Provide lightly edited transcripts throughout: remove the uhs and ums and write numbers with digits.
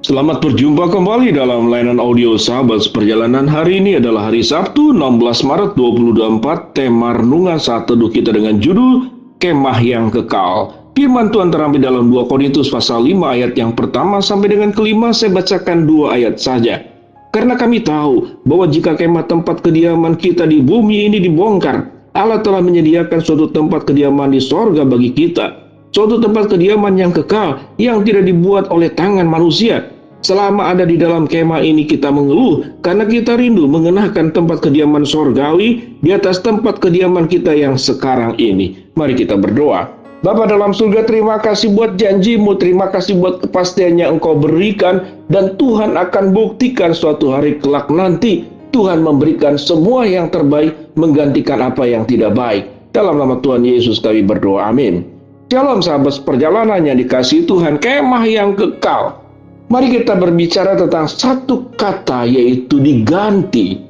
Selamat berjumpa kembali dalam layanan audio Sahabat Perjalanan. Hari ini adalah hari Sabtu 16 Maret 2024. Tema renungan saat teduh kita dengan judul Kemah yang Kekal. Firman Tuhan terambil dalam 2 Korintus pasal 5 ayat yang pertama sampai dengan kelima. Saya bacakan 2 ayat saja. Karena kami tahu bahwa jika kemah tempat kediaman kita di bumi ini dibongkar, Allah telah menyediakan suatu tempat kediaman di sorga bagi kita. Suatu tempat kediaman yang kekal, yang tidak dibuat oleh tangan manusia. Selama ada di dalam kemah ini kita mengeluh, karena kita rindu mengenahkan tempat kediaman sorgawi di atas tempat kediaman kita yang sekarang ini. Mari kita berdoa. Bapa dalam surga, terima kasih buat janjimu, terima kasih buat kepastian yang Engkau berikan, dan Tuhan akan buktikan suatu hari kelak nanti. Tuhan memberikan semua yang terbaik, menggantikan apa yang tidak baik. Dalam nama Tuhan Yesus kami berdoa, amin. Shalom sahabat perjalanan yang dikasihi Tuhan, kemah yang kekal. Mari kita berbicara tentang satu kata, yaitu diganti.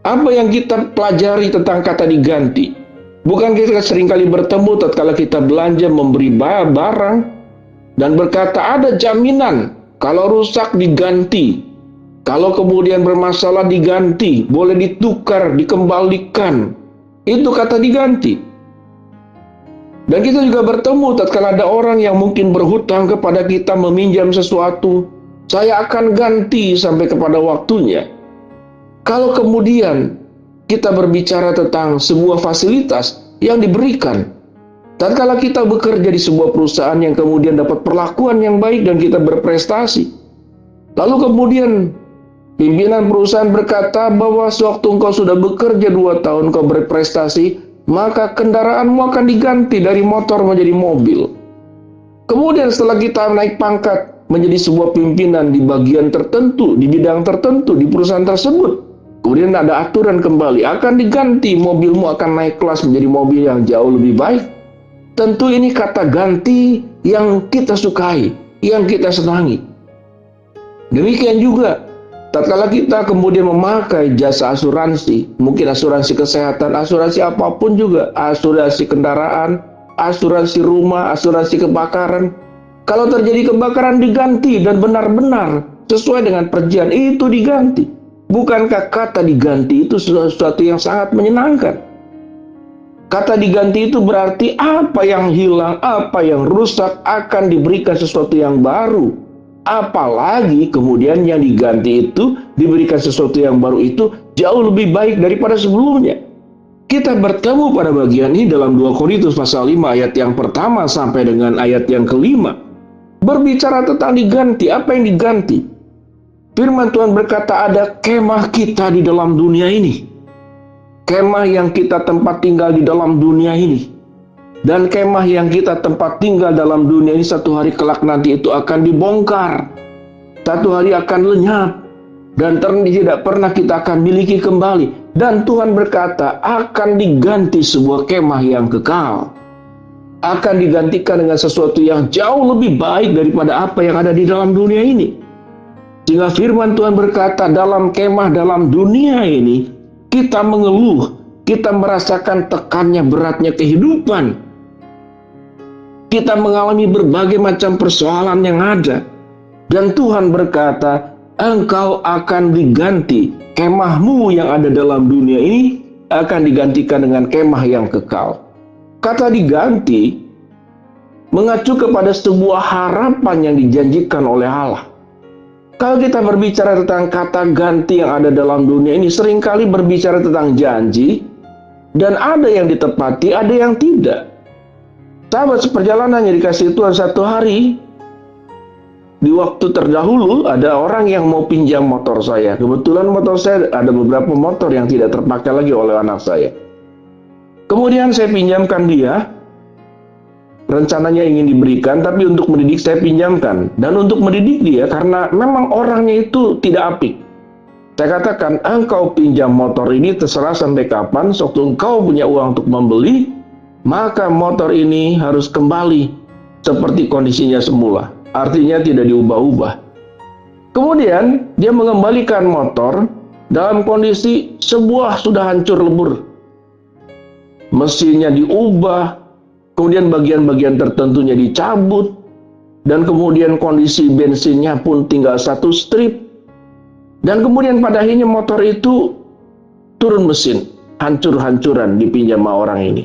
Apa yang kita pelajari tentang kata diganti? Bukan kita seringkali bertemu tatkala kita belanja memberi barang dan berkata ada jaminan kalau rusak diganti, kalau kemudian bermasalah diganti, boleh ditukar, dikembalikan. Itu kata diganti. Dan kita juga bertemu tatkala ada orang yang mungkin berhutang kepada kita, meminjam sesuatu. Saya akan ganti sampai kepada waktunya. Kalau kemudian kita berbicara tentang sebuah fasilitas yang diberikan, tatkala kita bekerja di sebuah perusahaan yang kemudian dapat perlakuan yang baik dan kita berprestasi, lalu kemudian pimpinan perusahaan berkata bahwa sewaktu engkau sudah bekerja 2 tahun, engkau berprestasi, maka kendaraanmu akan diganti dari motor menjadi mobil. Kemudian setelah kita naik pangkat menjadi sebuah pimpinan di bagian tertentu, di bidang tertentu, di perusahaan tersebut, kemudian ada aturan kembali, akan diganti, mobilmu akan naik kelas menjadi mobil yang jauh lebih baik. Tentu ini kata ganti yang kita sukai, yang kita senangi. Demikian juga tatkala kita kemudian memakai jasa asuransi, mungkin asuransi kesehatan, asuransi apapun juga, asuransi kendaraan, asuransi rumah, asuransi kebakaran. Kalau terjadi kebakaran diganti dan benar-benar sesuai dengan perjanjian, itu diganti. Bukankah kata diganti itu sesuatu yang sangat menyenangkan? Kata diganti itu berarti apa yang hilang, apa yang rusak akan diberikan sesuatu yang baru. Apalagi kemudian yang diganti itu diberikan sesuatu yang baru itu jauh lebih baik daripada sebelumnya. Kita bertemu pada bagian ini dalam 2 Korintus pasal 5 ayat yang pertama sampai dengan ayat yang kelima. Berbicara tentang diganti, apa yang diganti? Firman Tuhan berkata ada kemah kita di dalam dunia ini. Kemah yang kita tempat tinggal di dalam dunia ini. Dan kemah yang kita tempat tinggal dalam dunia ini satu hari kelak nanti itu akan dibongkar. Satu hari akan lenyap. Dan tidak pernah kita akan miliki kembali. Dan Tuhan berkata akan diganti sebuah kemah yang kekal. Akan digantikan dengan sesuatu yang jauh lebih baik daripada apa yang ada di dalam dunia ini. Sehingga firman Tuhan berkata dalam kemah dalam dunia ini kita mengeluh. Kita merasakan tekannya beratnya kehidupan. Kita mengalami berbagai macam persoalan yang ada. Dan Tuhan berkata, engkau akan diganti. Kemahmu yang ada dalam dunia ini akan digantikan dengan kemah yang kekal. Kata diganti mengacu kepada sebuah harapan yang dijanjikan oleh Allah. Kalau kita berbicara tentang kata ganti yang ada dalam dunia ini, seringkali berbicara tentang janji, dan ada yang ditepati, ada yang tidak. Sahabat seperjalanan yang dikasihi Tuhan, satu hari di waktu terdahulu ada orang yang mau pinjam motor saya. Kebetulan motor saya ada beberapa motor yang tidak terpakai lagi oleh anak saya. Kemudian saya pinjamkan dia. Rencananya ingin diberikan, tapi untuk mendidik saya pinjamkan. Dan untuk mendidik dia karena memang orangnya itu tidak apik. Saya katakan, engkau pinjam motor ini terserah sampai kapan. Sewaktu engkau punya uang untuk membeli, maka motor ini harus kembali seperti kondisinya semula. Artinya tidak diubah-ubah. Kemudian dia mengembalikan motor dalam kondisi sebuah sudah hancur lebur. Mesinnya diubah, kemudian bagian-bagian tertentunya dicabut, dan kemudian kondisi bensinnya pun tinggal satu strip, dan kemudian pada akhirnya motor itu turun mesin, hancur-hancuran dipinjam sama orang ini.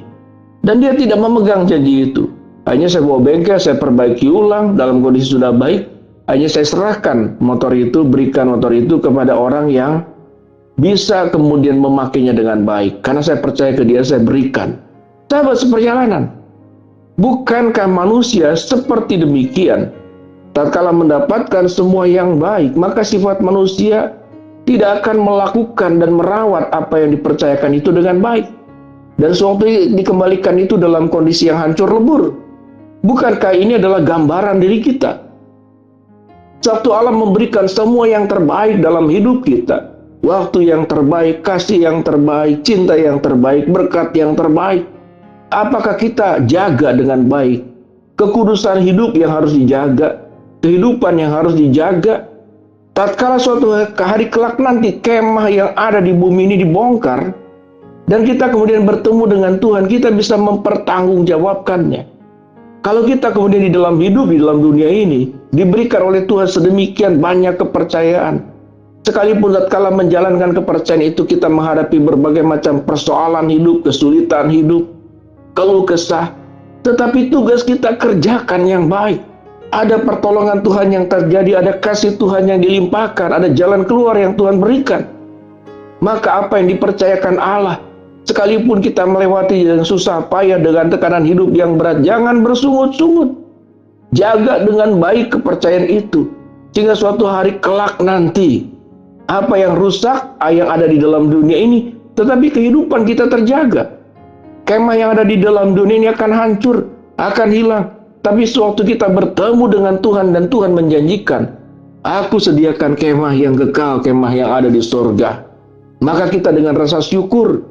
Dan dia tidak memegang janji itu. Hanya saya bawa bengkel, saya perbaiki ulang dalam kondisi sudah baik. Hanya saya serahkan motor itu, berikan motor itu kepada orang yang bisa kemudian memakainya dengan baik. Karena saya percaya ke dia, saya berikan. Sahabat seperjalanan, bukankah manusia seperti demikian? Tatkala mendapatkan semua yang baik, maka sifat manusia tidak akan melakukan dan merawat apa yang dipercayakan itu dengan baik. Dan sewaktu dikembalikan itu dalam kondisi yang hancur lebur. Bukankah ini adalah gambaran diri kita? Sabtu Allah memberikan semua yang terbaik dalam hidup kita. Waktu yang terbaik, kasih yang terbaik, cinta yang terbaik, berkat yang terbaik. Apakah kita jaga dengan baik? Kekudusan hidup yang harus dijaga, kehidupan yang harus dijaga. Tatkala suatu hari kelak nanti kemah yang ada di bumi ini dibongkar, dan kita kemudian bertemu dengan Tuhan, kita bisa mempertanggungjawabkannya. Kalau kita kemudian di dalam hidup, di dalam dunia ini, diberikan oleh Tuhan sedemikian banyak kepercayaan, sekalipun tatkala menjalankan kepercayaan itu kita menghadapi berbagai macam persoalan hidup, kesulitan hidup, keluh kesah, tetapi tugas kita kerjakan yang baik. Ada pertolongan Tuhan yang terjadi, ada kasih Tuhan yang dilimpahkan, ada jalan keluar yang Tuhan berikan. Maka apa yang dipercayakan Allah, sekalipun kita melewati yang susah payah dengan tekanan hidup yang berat, jangan bersungut-sungut. Jaga dengan baik kepercayaan itu, sehingga suatu hari kelak nanti, apa yang rusak, yang ada di dalam dunia ini, tetapi kehidupan kita terjaga. Kemah yang ada di dalam dunia ini akan hancur, akan hilang. Tapi sewaktu kita bertemu dengan Tuhan dan Tuhan menjanjikan, aku sediakan kemah yang kekal, kemah yang ada di surga. Maka kita dengan rasa syukur,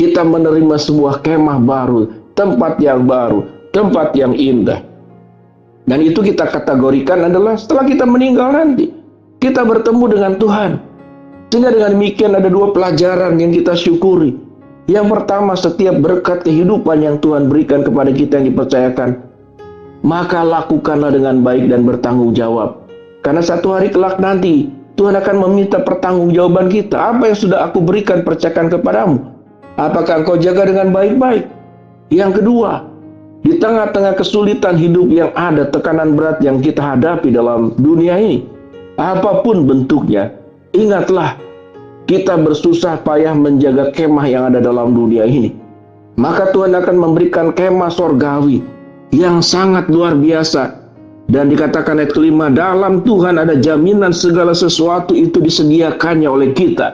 kita menerima sebuah kemah baru, tempat yang baru, tempat yang indah. Dan itu kita kategorikan adalah setelah kita meninggal nanti, kita bertemu dengan Tuhan. Sehingga dengan demikian ada dua pelajaran yang kita syukuri. Yang pertama, setiap berkat kehidupan yang Tuhan berikan kepada kita yang dipercayakan, maka lakukanlah dengan baik dan bertanggung jawab. Karena satu hari kelak nanti, Tuhan akan meminta pertanggungjawaban kita. Apa yang sudah aku berikan percayakan kepadamu? Apakah engkau jaga dengan baik-baik? Yang kedua, di tengah-tengah kesulitan hidup yang ada, tekanan berat yang kita hadapi dalam dunia ini, apapun bentuknya, ingatlah, kita bersusah payah menjaga kemah yang ada dalam dunia ini. Maka Tuhan akan memberikan kemah sorgawi yang sangat luar biasa. Dan dikatakan ayat kelima, dalam Tuhan ada jaminan segala sesuatu itu disediakannya oleh kita.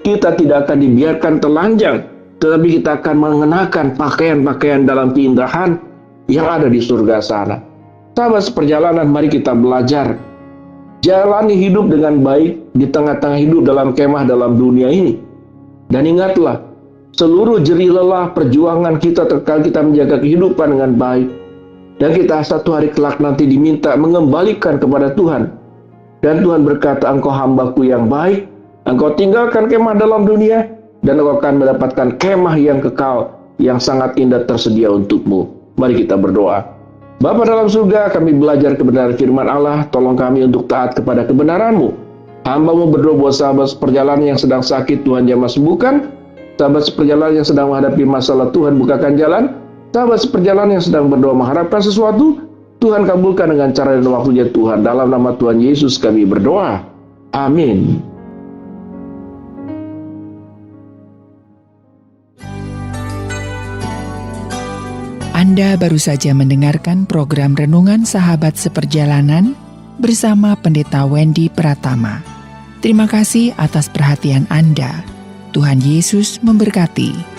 Kita tidak akan dibiarkan telanjang, tetapi kita akan mengenakan pakaian-pakaian dalam keindahan yang ada di surga sana. Sahabat seperjalanan, mari kita belajar jalani hidup dengan baik di tengah-tengah hidup dalam kemah dalam dunia ini. Dan ingatlah, seluruh jerih lelah perjuangan kita terkala kita menjaga kehidupan dengan baik, dan kita satu hari kelak nanti diminta mengembalikan kepada Tuhan. Dan Tuhan berkata, engkau hambaku yang baik, engkau tinggalkan kemah dalam dunia, dan engkau akan mendapatkan kemah yang kekal, yang sangat indah tersedia untukmu. Mari kita berdoa. Bapa dalam surga, kami belajar kebenaran firman Allah, tolong kami untuk taat kepada kebenaran-Mu. Hamba-Mu berdoa buat sahabat seperjalanan yang sedang sakit, Tuhan jamah sembuhkan. Sahabat seperjalanan yang sedang menghadapi masalah, Tuhan bukakan jalan. Sahabat seperjalanan yang sedang berdoa mengharapkan sesuatu, Tuhan kabulkan dengan cara dan waktunya Tuhan. Dalam nama Tuhan Yesus kami berdoa. Amin. Anda baru saja mendengarkan program Renungan Sahabat Seperjalanan bersama Pendeta Wendy Pratama. Terima kasih atas perhatian Anda. Tuhan Yesus memberkati.